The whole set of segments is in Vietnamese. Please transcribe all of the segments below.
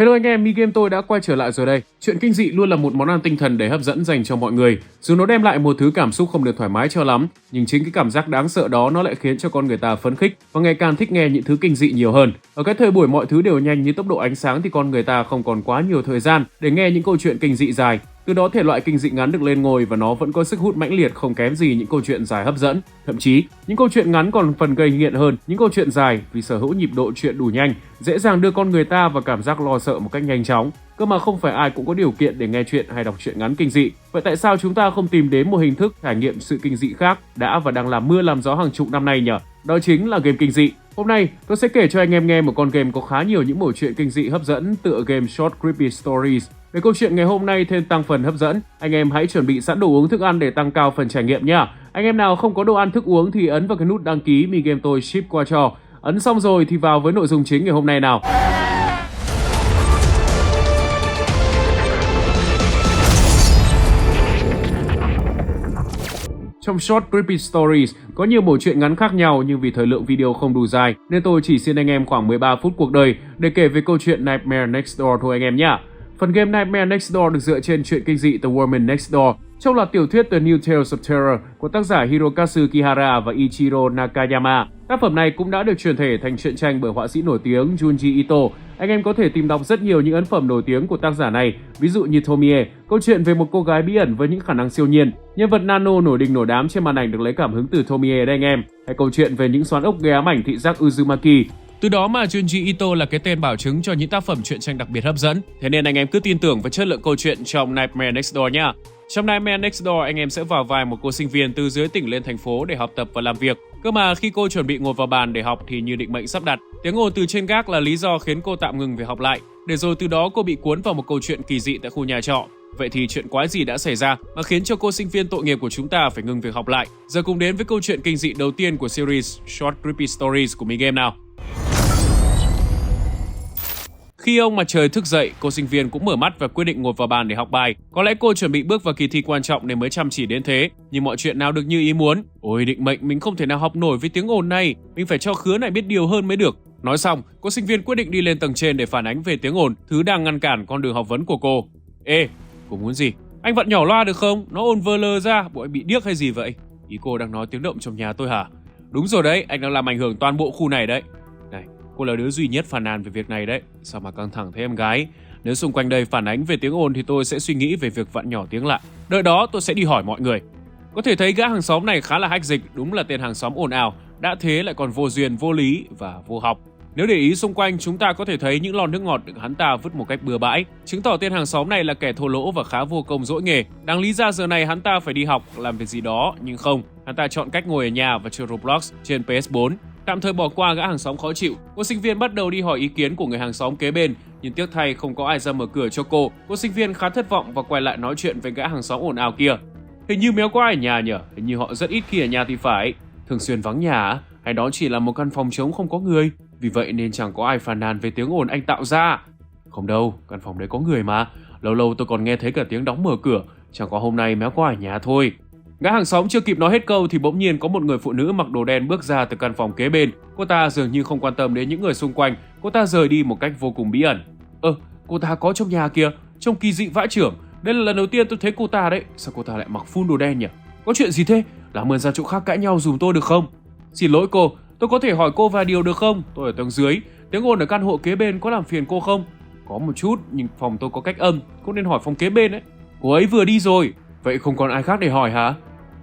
Hello anh em, Mi Game tôi đã quay trở lại rồi đây. Chuyện kinh dị luôn là một món ăn tinh thần để hấp dẫn dành cho mọi người. Dù nó đem lại một thứ cảm xúc không được thoải mái cho lắm, nhưng chính cái cảm giác đáng sợ đó nó lại khiến cho con người ta phấn khích và ngày càng thích nghe những thứ kinh dị nhiều hơn. Ở cái thời buổi mọi thứ đều nhanh như tốc độ ánh sáng thì con người ta không còn quá nhiều thời gian để nghe những câu chuyện kinh dị dài. Từ đó thể loại kinh dị ngắn được lên ngôi và nó vẫn có sức hút mãnh liệt không kém gì những câu chuyện dài hấp dẫn. Thậm chí, những câu chuyện ngắn còn phần gây nghiện hơn những câu chuyện dài vì sở hữu nhịp độ chuyện đủ nhanh, dễ dàng đưa con người ta vào cảm giác lo sợ một cách nhanh chóng. Cơ mà không phải ai cũng có điều kiện để nghe chuyện hay đọc truyện ngắn kinh dị. Vậy tại sao chúng ta không tìm đến một hình thức trải nghiệm sự kinh dị khác đã và đang làm mưa làm gió hàng chục năm nay nhỉ? Đó chính là game kinh dị. Hôm nay, tôi sẽ kể cho anh em nghe một con game có khá nhiều những mẩu chuyện kinh dị hấp dẫn tựa game Short Creepy Stories. Để câu chuyện ngày hôm nay thêm tăng phần hấp dẫn, anh em hãy chuẩn bị sẵn đồ uống thức ăn để tăng cao phần trải nghiệm nhé. Anh em nào không có đồ ăn thức uống thì ấn vào cái nút đăng ký Mi Game tôi ship qua cho. Ấn xong rồi thì vào với nội dung chính ngày hôm nay nào. Trong Short Creepy Stories có nhiều mẩu chuyện ngắn khác nhau nhưng vì thời lượng video không đủ dài nên tôi chỉ xin anh em khoảng 13 phút cuộc đời để kể về câu chuyện Nightmare Next Door thôi anh em nhé. Phần game Nightmare Next Door được dựa trên truyện kinh dị The Woman Next Door trong loạt tiểu thuyết The New Tales of Terror của tác giả Hirokazu Kihara và Ichiro Nakayama. Tác phẩm này cũng đã được chuyển thể thành truyện tranh bởi họa sĩ nổi tiếng Junji Ito. Anh em có thể tìm đọc rất nhiều những ấn phẩm nổi tiếng của tác giả này, ví dụ như Tomie, câu chuyện về một cô gái bí ẩn với những khả năng siêu nhiên. Nhân vật Nano nổi đình nổi đám trên màn ảnh được lấy cảm hứng từ Tomie đấy anh em. Hay câu chuyện về những xoắn ốc gây ám ảnh thị giác Uzumaki. Từ đó mà Junji Ito là cái tên bảo chứng cho những tác phẩm truyện tranh đặc biệt hấp dẫn. Thế nên anh em cứ tin tưởng vào chất lượng câu chuyện trong Nightmare Next Door nhá. Trong Nightmare Next Door, anh em sẽ vào vai một cô sinh viên từ dưới tỉnh lên thành phố để học tập và làm việc. Cơ mà khi cô chuẩn bị ngồi vào bàn để học thì như định mệnh sắp đặt, tiếng ồn từ trên gác là lý do khiến cô tạm ngừng việc học lại. Để rồi từ đó cô bị cuốn vào một câu chuyện kỳ dị tại khu nhà trọ. Vậy thì chuyện quái gì đã xảy ra mà khiến cho cô sinh viên tội nghiệp của chúng ta phải ngừng việc học lại? Giờ cùng đến với câu chuyện kinh dị đầu tiên của series Short Creepy Stories của Mi Game nào. Khi ông mặt trời thức dậy, cô sinh viên cũng mở mắt và quyết định ngồi vào bàn để học bài. Có lẽ cô chuẩn bị bước vào kỳ thi quan trọng nên mới chăm chỉ đến thế. Nhưng mọi chuyện nào được như ý muốn. Ôi định mệnh, mình không thể nào học nổi với tiếng ồn này. Mình phải cho khứa này biết điều hơn mới được. Nói xong, cô sinh viên quyết định đi lên tầng trên để phản ánh về tiếng ồn, thứ đang ngăn cản con đường học vấn của cô. Ê, cô muốn gì? Anh vặn nhỏ loa được không? Nó ồn vơ lơ ra, bộ anh bị điếc hay gì vậy? Ý cô đang nói tiếng động trong nhà tôi hả? Đúng rồi đấy, anh đang làm ảnh hưởng toàn bộ khu này đấy. Này, cô là đứa duy nhất phàn nàn về việc này đấy. Sao mà căng thẳng thế em gái? Nếu xung quanh đây phản ánh về tiếng ồn thì tôi sẽ suy nghĩ về việc vặn nhỏ tiếng lại. Đợi đó tôi sẽ đi hỏi mọi người. Có thể thấy gã hàng xóm này khá là hách dịch, đúng là tên hàng xóm ồn ào, đã thế lại còn vô duyên, vô lý và vô học. Nếu để ý xung quanh, chúng ta có thể thấy những lon nước ngọt được hắn ta vứt một cách bừa bãi, chứng tỏ tên hàng xóm này là kẻ thô lỗ và khá vô công dỗi nghề. Đáng lý ra giờ này hắn ta phải đi học, làm việc gì đó, nhưng không, hắn ta chọn cách ngồi ở nhà và chơi Roblox trên PS4. Tạm thời bỏ qua gã hàng xóm khó chịu, cô sinh viên bắt đầu đi hỏi ý kiến của người hàng xóm kế bên, nhưng tiếc thay không có ai ra mở cửa cho cô. Cô sinh viên khá thất vọng và quay lại nói chuyện với gã hàng xóm ồn ào kia. Hình như méo có ai ở nhà nhỉ? Hình như họ rất ít khi ở nhà thì phải. Thường xuyên vắng nhà, hay đó chỉ là một căn phòng trống không có người? Vì vậy nên chẳng có ai phàn nàn về tiếng ồn anh tạo ra. Không đâu, căn phòng đấy có người mà. Lâu lâu tôi còn nghe thấy cả tiếng đóng mở cửa. Chẳng có hôm nay méo có ở nhà thôi. Gã hàng xóm chưa kịp nói hết câu thì bỗng nhiên có một người phụ nữ mặc đồ đen bước ra từ căn phòng kế bên. Cô ta dường như không quan tâm đến những người xung quanh. Cô ta rời đi một cách vô cùng bí ẩn. Cô ta có trong nhà kìa, trông kỳ dị vãi chưởng. Đây là lần đầu tiên tôi thấy cô ta đấy. Sao cô ta lại mặc full đồ đen nhỉ? Có chuyện gì thế? Làm ơn ra chỗ khác cãi nhau dùm tôi được không? Xin lỗi cô, tôi có thể hỏi cô vài điều được không? Tôi ở tầng dưới, tiếng ồn ở căn hộ kế bên có làm phiền cô không? Có một chút, nhưng phòng tôi có cách âm, cô nên hỏi phòng kế bên đấy. Cô ấy vừa đi rồi. Vậy không còn ai khác để hỏi hả?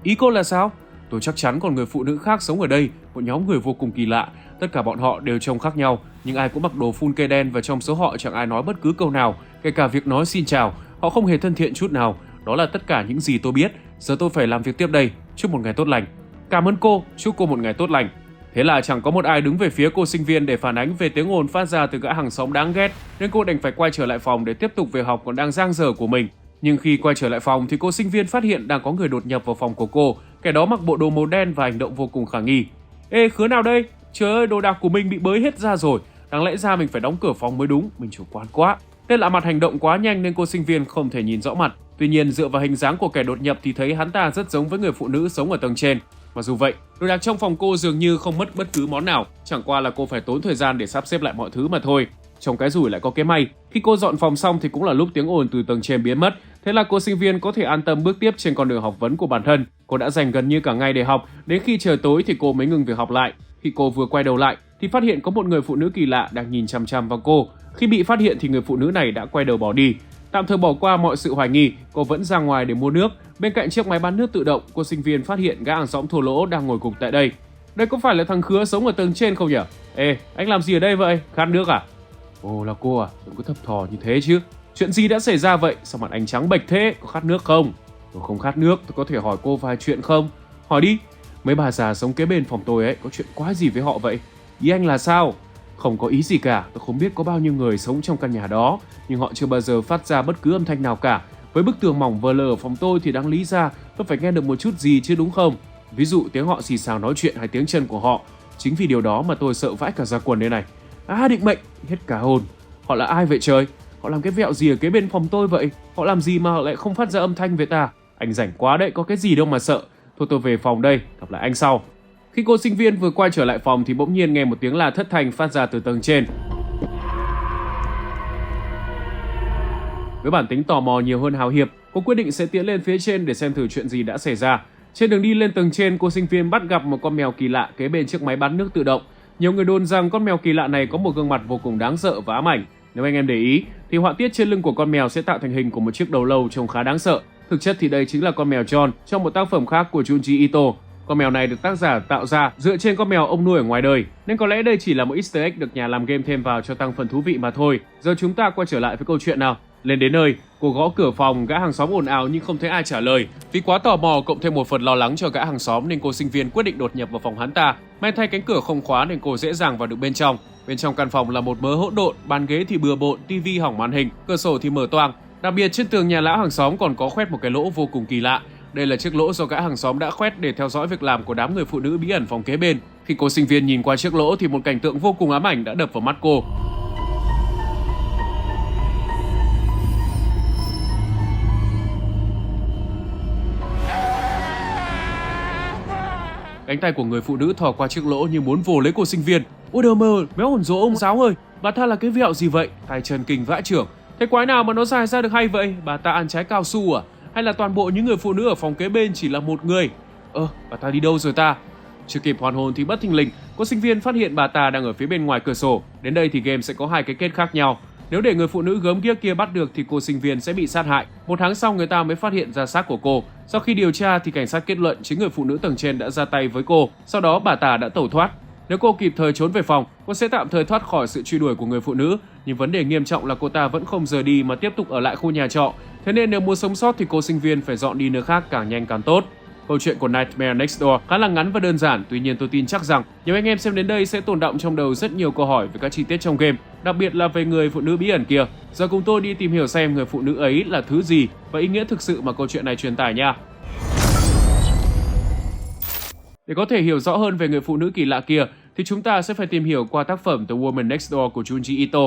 Ý cô là sao? Tôi chắc chắn còn người phụ nữ khác sống ở đây, một nhóm người vô cùng kỳ lạ. Tất cả bọn họ đều trông khác nhau, nhưng ai cũng mặc đồ full cây đen và trong số họ chẳng ai nói bất cứ câu nào, kể cả việc nói xin chào. Họ không hề thân thiện chút nào. Đó là tất cả những gì tôi biết. Giờ tôi phải làm việc tiếp đây. Chúc một ngày tốt lành. Cảm ơn cô, chúc cô một ngày tốt lành. Thế là chẳng có một ai đứng về phía cô sinh viên để phản ánh về tiếng ồn phát ra từ gã hàng xóm đáng ghét, nên cô đành phải quay trở lại phòng để tiếp tục việc học còn đang dang dở của mình. Nhưng khi quay trở lại phòng thì cô sinh viên phát hiện đang có người đột nhập vào phòng của cô. Kẻ đó mặc bộ đồ màu đen và hành động vô cùng khả nghi. Ê, khứa nào đây? Trời ơi, đồ đạc của mình bị bới hết ra rồi. Đáng lẽ ra mình phải đóng cửa phòng mới đúng, mình chủ quan quá. Tên lạ mặt hành động quá nhanh nên cô sinh viên không thể nhìn rõ mặt. Tuy nhiên dựa vào hình dáng của kẻ đột nhập thì thấy hắn ta rất giống với người phụ nữ sống ở tầng trên. Mặc dù vậy, đồ đạc trong phòng cô dường như không mất bất cứ món nào, chẳng qua là cô phải tốn thời gian để sắp xếp lại mọi thứ mà thôi. Trong cái rủi lại có cái may, khi cô dọn phòng xong thì cũng là lúc tiếng ồn từ tầng trên biến mất. Thế là cô sinh viên có thể an tâm bước tiếp trên con đường học vấn của bản thân. Cô đã dành gần như cả ngày để học, đến khi trời tối thì cô mới ngừng việc học lại. Khi cô vừa quay đầu lại thì phát hiện có một người phụ nữ kỳ lạ đang nhìn chằm chằm vào cô. Khi bị phát hiện thì người phụ nữ này đã quay đầu bỏ đi. Tạm thời bỏ qua mọi sự hoài nghi, cô vẫn ra ngoài để mua nước. Bên cạnh chiếc máy bán nước tự động, cô sinh viên phát hiện gã hàng xóm thua lỗ đang ngồi gục tại đây. Đây có phải là thằng Khứa sống ở tầng trên không nhỉ? Ê, anh làm gì ở đây vậy? Khát nước à? Ồ, là cô à? Đừng có thấp thò như thế chứ. Chuyện gì đã xảy ra vậy? Sao mặt anh trắng bệch thế? Có khát nước không? Tôi không khát nước, tôi có thể hỏi cô vài chuyện không? Hỏi đi. Mấy bà già sống kế bên phòng tôi ấy, có chuyện quái gì với họ vậy? Ý anh là sao? Không có ý gì cả, tôi không biết có bao nhiêu người sống trong căn nhà đó, nhưng họ chưa bao giờ phát ra bất cứ âm thanh nào cả. Với bức tường mỏng vờ lờ ở phòng tôi thì đáng lý ra tôi phải nghe được một chút gì chứ đúng không? Ví dụ tiếng họ xì xào nói chuyện hay tiếng chân của họ. Chính vì điều đó mà tôi sợ vãi cả da quần đây này. À, định mệnh, hết cả hồn. Họ là ai vậy trời? Họ làm cái vẹo gì ở kế bên phòng tôi vậy? Họ làm gì mà họ lại không phát ra âm thanh với ta? Anh rảnh quá đấy, có cái gì đâu mà sợ. Thôi tôi về phòng đây, gặp lại anh sau. Khi cô sinh viên vừa quay trở lại phòng thì bỗng nhiên nghe một tiếng la thất thanh phát ra từ tầng trên. Với bản tính tò mò nhiều hơn hào hiệp, cô quyết định sẽ tiến lên phía trên để xem thử chuyện gì đã xảy ra. Trên đường đi lên tầng trên, cô sinh viên bắt gặp một con mèo kỳ lạ kế bên chiếc máy bán nước tự động. Nhiều người đồn rằng con mèo kỳ lạ này có một gương mặt vô cùng đáng sợ và ám ảnh. Nếu anh em để ý, thì họa tiết trên lưng của con mèo sẽ tạo thành hình của một chiếc đầu lâu trông khá đáng sợ. Thực chất thì đây chính là con mèo John trong một tác phẩm khác của Junji Ito. Con mèo này được tác giả tạo ra dựa trên con mèo ông nuôi ở ngoài đời, nên có lẽ đây chỉ là một easter egg được nhà làm game thêm vào cho tăng phần thú vị mà thôi. Giờ chúng ta quay trở lại với câu chuyện nào. Lên đến nơi, cô gõ cửa phòng, gã hàng xóm ồn ào nhưng không thấy ai trả lời. Vì quá tò mò cộng thêm một phần lo lắng cho gã hàng xóm nên cô sinh viên quyết định đột nhập vào phòng hắn ta. May thay cánh cửa không khóa nên cô dễ dàng vào được bên trong. Bên trong căn phòng là một mớ hỗn độn, bàn ghế thì bừa bộn, tivi hỏng màn hình, cửa sổ thì mở toang. Đặc biệt trên tường nhà lão hàng xóm còn có khoét một cái lỗ vô cùng kỳ lạ. Đây là chiếc lỗ do gã hàng xóm đã khoét để theo dõi việc làm của đám người phụ nữ bí ẩn phòng kế bên. Khi cô sinh viên nhìn qua chiếc lỗ thì một cảnh tượng vô cùng ám ảnh đã đập vào mắt cô. Cánh tay của người phụ nữ thò qua chiếc lỗ như muốn vồ lấy cô sinh viên. Ôi đờ mờ, méo hồn dỗ ông giáo ơi, bà ta là cái vẹo gì vậy? Tay chân kinh vãi chưởng. Thế quái nào mà nó dài ra được hay vậy? Bà ta ăn trái cao su à? Hay là toàn bộ những người phụ nữ ở phòng kế bên chỉ là một người? Bà ta đi đâu rồi ta? Chưa kịp hoàn hồn thì bất thình lình, cô sinh viên phát hiện bà ta đang ở phía bên ngoài cửa sổ. Đến đây thì game sẽ có hai cái kết khác nhau. Nếu để người phụ nữ gớm ghiếc kia bắt được thì cô sinh viên sẽ bị sát hại. Một tháng sau người ta mới phát hiện ra xác của cô. Sau khi điều tra thì cảnh sát kết luận chính người phụ nữ tầng trên đã ra tay với cô. Sau đó bà ta đã tẩu thoát. Nếu cô kịp thời trốn về phòng, cô sẽ tạm thời thoát khỏi sự truy đuổi của người phụ nữ. Nhưng vấn đề nghiêm trọng là cô ta vẫn không rời đi mà tiếp tục ở lại khu nhà trọ. Thế nên nếu muốn sống sót thì cô sinh viên phải dọn đi nơi khác càng nhanh càng tốt. Câu chuyện của Nightmare Next Door khá là ngắn và đơn giản, tuy nhiên tôi tin chắc rằng nhiều anh em xem đến đây sẽ tồn đọng trong đầu rất nhiều câu hỏi về các chi tiết trong game, đặc biệt là về người phụ nữ bí ẩn kia. Giờ cùng tôi đi tìm hiểu xem người phụ nữ ấy là thứ gì và ý nghĩa thực sự mà câu chuyện này truyền tải nha. Để có thể hiểu rõ hơn về người phụ nữ kỳ lạ kia thì chúng ta sẽ phải tìm hiểu qua tác phẩm The Woman Next Door của Junji Ito.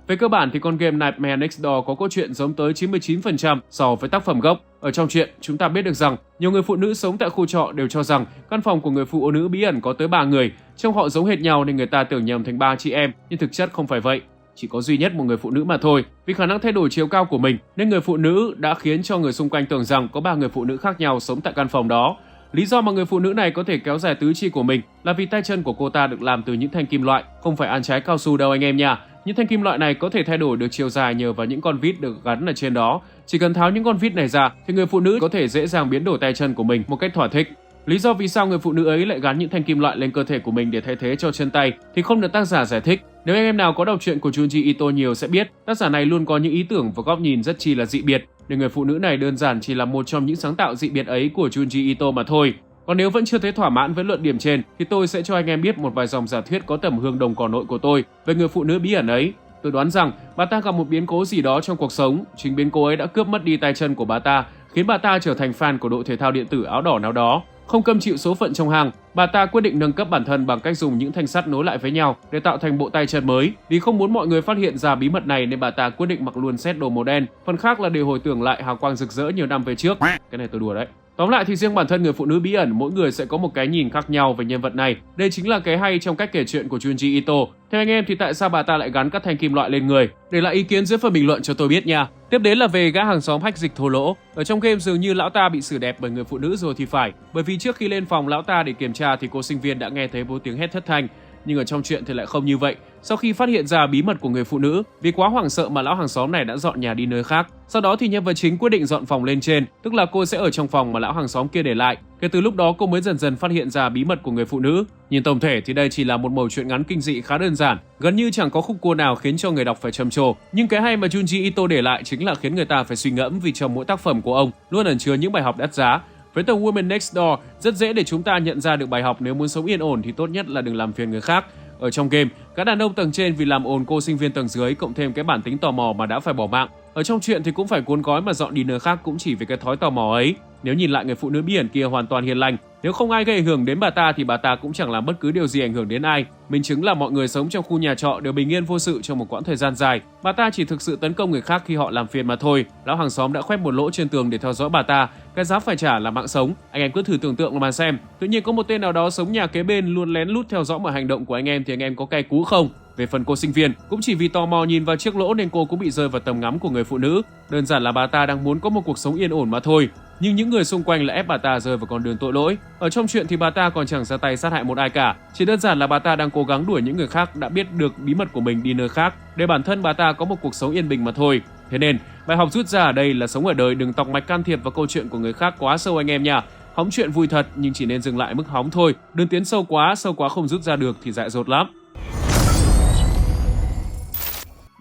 Về cơ bản thì con game Nightmare Next Door có câu chuyện giống tới 99% so với tác phẩm gốc. Ở trong truyện, chúng ta biết được rằng nhiều người phụ nữ sống tại khu trọ đều cho rằng căn phòng của người phụ nữ bí ẩn có tới 3 người. Trông họ giống hệt nhau nên người ta tưởng nhầm thành 3 chị em, nhưng thực chất không phải vậy. Chỉ có duy nhất một người phụ nữ mà thôi. Vì khả năng thay đổi chiều cao của mình nên người phụ nữ đã khiến cho người xung quanh tưởng rằng có 3 người phụ nữ khác nhau sống tại căn phòng đó. Lý do mà người phụ nữ này có thể kéo dài tứ chi của mình là vì tay chân của cô ta được làm từ những thanh kim loại, không phải ăn trái cao su đâu anh em nha. Những thanh kim loại này có thể thay đổi được chiều dài nhờ vào những con vít được gắn ở trên đó. Chỉ cần tháo những con vít này ra thì người phụ nữ có thể dễ dàng biến đổi tay chân của mình một cách thỏa thích. Lý do vì sao người phụ nữ ấy lại gắn những thanh kim loại lên cơ thể của mình để thay thế cho chân tay thì không được tác giả giải thích. Nếu anh em nào có đọc truyện của Junji Ito nhiều sẽ biết, tác giả này luôn có những ý tưởng và góc nhìn rất chi là dị biệt, nên người phụ nữ này đơn giản chỉ là một trong những sáng tạo dị biệt ấy của Junji Ito mà thôi. Còn nếu vẫn chưa thấy thỏa mãn với luận điểm trên thì tôi sẽ cho anh em biết một vài dòng giả thuyết có tầm hương đồng cỏ nội của tôi về người phụ nữ bí ẩn ấy. Tôi đoán rằng bà ta gặp một biến cố gì đó trong cuộc sống, chính biến cố ấy đã cướp mất đi tay chân của bà ta, khiến bà ta trở thành fan của đội thể thao điện tử áo đỏ nào đó. Không cam chịu số phận trong hàng, bà ta quyết định nâng cấp bản thân bằng cách dùng những thanh sắt nối lại với nhau để tạo thành bộ tay chân mới. Vì không muốn mọi người phát hiện ra bí mật này nên bà ta quyết định mặc luôn set đồ màu đen, phần khác là để hồi tưởng lại hào quang rực rỡ nhiều năm về trước. Cái này tôi đùa đấy. Tóm lại thì riêng bản thân người phụ nữ bí ẩn, mỗi người sẽ có một cái nhìn khác nhau về nhân vật này. Đây chính là cái hay trong cách kể chuyện của Junji Ito. Theo anh em thì tại sao bà ta lại gắn các thanh kim loại lên người? Để lại ý kiến dưới phần bình luận cho tôi biết nha. Tiếp đến là về gã hàng xóm hách dịch thô lỗ. Ở trong game dường như lão ta bị xử đẹp bởi người phụ nữ rồi thì phải. Bởi vì trước khi lên phòng lão ta để kiểm tra thì cô sinh viên đã nghe thấy vô tiếng hét thất thanh. Nhưng ở trong chuyện thì lại không như vậy. Sau khi phát hiện ra bí mật của người phụ nữ, vì quá hoảng sợ mà lão hàng xóm này đã dọn nhà đi nơi khác. Sau đó thì nhân vật chính quyết định dọn phòng lên trên, tức là cô sẽ ở trong phòng mà lão hàng xóm kia để lại. Kể từ lúc đó cô mới dần dần phát hiện ra bí mật của người phụ nữ. Nhìn tổng thể thì đây chỉ là một mẩu chuyện ngắn kinh dị khá đơn giản, gần như chẳng có khúc cua nào khiến cho người đọc phải trầm trồ. Nhưng cái hay mà Junji Ito để lại chính là khiến người ta phải suy ngẫm, vì trong mỗi tác phẩm của ông luôn ẩn chứa những bài học đắt giá. Với tờ Woman Next Door, rất dễ để chúng ta nhận ra được bài học nếu muốn sống yên ổn thì tốt nhất là đừng làm phiền người khác. Ở trong game, các đàn ông tầng trên vì làm ồn cô sinh viên tầng dưới, cộng thêm cái bản tính tò mò mà đã phải bỏ mạng. Ở trong chuyện thì cũng phải cuốn gói mà dọn đi nơi khác cũng chỉ vì cái thói tò mò ấy. Nếu nhìn lại người phụ nữ bí ẩn kia hoàn toàn hiền lành, nếu không ai gây ảnh hưởng đến bà ta thì bà ta cũng chẳng làm bất cứ điều gì ảnh hưởng đến ai. Minh chứng là mọi người sống trong khu nhà trọ đều bình yên vô sự trong một quãng thời gian dài. Bà ta chỉ thực sự tấn công người khác khi họ làm phiền mà thôi. Lão hàng xóm đã khoét một lỗ trên tường để theo dõi bà ta. Cái giá phải trả là mạng sống. Anh em cứ thử tưởng tượng mà xem. Tự nhiên có một tên nào đó sống nhà kế bên luôn lén lút theo dõi mọi hành động của anh em thì anh em có cay cú không? Về phần cô sinh viên, cũng chỉ vì tò mò nhìn vào chiếc lỗ nên cô cũng bị rơi vào tầm ngắm của người phụ nữ. Đơn giản là bà ta đang muốn có một cuộc sống yên ổn mà thôi. Nhưng những người xung quanh lại ép bà ta rơi vào con đường tội lỗi. Ở trong chuyện thì bà ta còn chẳng ra tay sát hại một ai cả. Chỉ đơn giản là bà ta đang cố gắng đuổi những người khác đã biết được bí mật của mình đi nơi khác, để bản thân bà ta có một cuộc sống yên bình mà thôi. Thế nên, bài học rút ra ở đây là sống ở đời đừng tọc mạch can thiệp vào câu chuyện của người khác quá sâu anh em nha. Hóng chuyện vui thật nhưng chỉ nên dừng lại mức hóng thôi. Đừng tiến sâu quá không rút ra được thì dại dột lắm.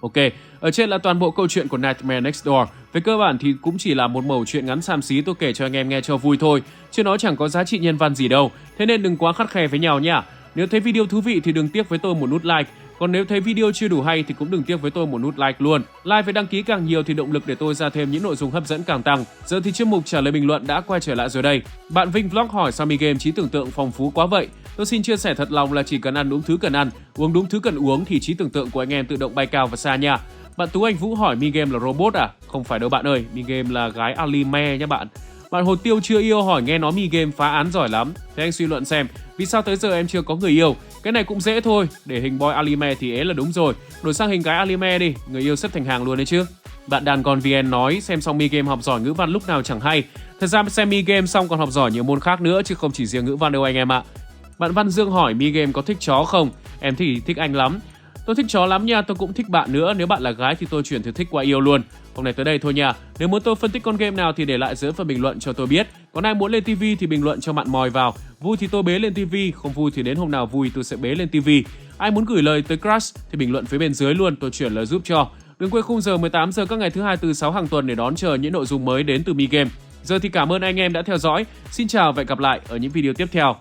Ok, ở trên là toàn bộ câu chuyện của Nightmare Next Door. Về cơ bản thì cũng chỉ là một mẩu chuyện ngắn xàm xí tôi kể cho anh em nghe cho vui thôi, chứ nó chẳng có giá trị nhân văn gì đâu. Thế nên đừng quá khắt khe với nhau nha. Nếu thấy video thú vị thì đừng tiếc với tôi một nút like. Còn nếu thấy video chưa đủ hay thì cũng đừng tiếc với tôi một nút like luôn. Like với đăng ký càng nhiều thì động lực để tôi ra thêm những nội dung hấp dẫn càng tăng. Giờ thì chuyên mục trả lời bình luận đã quay trở lại rồi đây. Bạn Vinh Vlog hỏi sao Mi Game trí tưởng tượng phong phú quá vậy? Tôi xin chia sẻ thật lòng là chỉ cần ăn đúng thứ cần ăn, uống đúng thứ cần uống thì trí tưởng tượng của anh em tự động bay cao và xa nha. Bạn Tú Anh Vũ hỏi Mi Game là robot à? Không phải đâu bạn ơi, Mi Game là gái anime nha bạn. Bạn Hồ Tiêu chưa yêu hỏi nghe nói Mi Game phá án giỏi lắm. Thế anh suy luận xem, vì sao tới giờ em chưa có người yêu? Cái này cũng dễ thôi, để hình boy anime thì ế là đúng rồi. Đổi sang hình gái anime đi, người yêu xếp thành hàng luôn đấy chứ. Bạn Đàn Con VN nói xem xong Mi Game học giỏi ngữ văn lúc nào chẳng hay. Thật ra xem Mi Game xong còn học giỏi nhiều môn khác nữa chứ không chỉ riêng ngữ văn đâu anh em ạ. Bạn Văn Dương hỏi Mi Game có thích chó không? Em thì thích anh lắm. Tôi thích chó lắm nha, tôi cũng thích bạn nữa. Nếu bạn là gái thì tôi chuyển từ thích qua yêu luôn. Hôm nay tới đây thôi nha. Nếu muốn tôi phân tích con game nào thì để lại dưới phần bình luận cho tôi biết. Còn ai muốn lên TV thì bình luận cho mặn mòi vào. Vui thì tôi bế lên TV, không vui thì đến hôm nào vui tôi sẽ bế lên TV. Ai muốn gửi lời tới crush thì bình luận phía bên dưới luôn, tôi chuyển lời giúp cho. Đừng quên khung giờ 18 giờ các ngày thứ hai, thứ 6 hàng tuần để đón chờ những nội dung mới đến từ Mi Game. Giờ thì cảm ơn anh em đã theo dõi. Xin chào và hẹn gặp lại ở những video tiếp theo.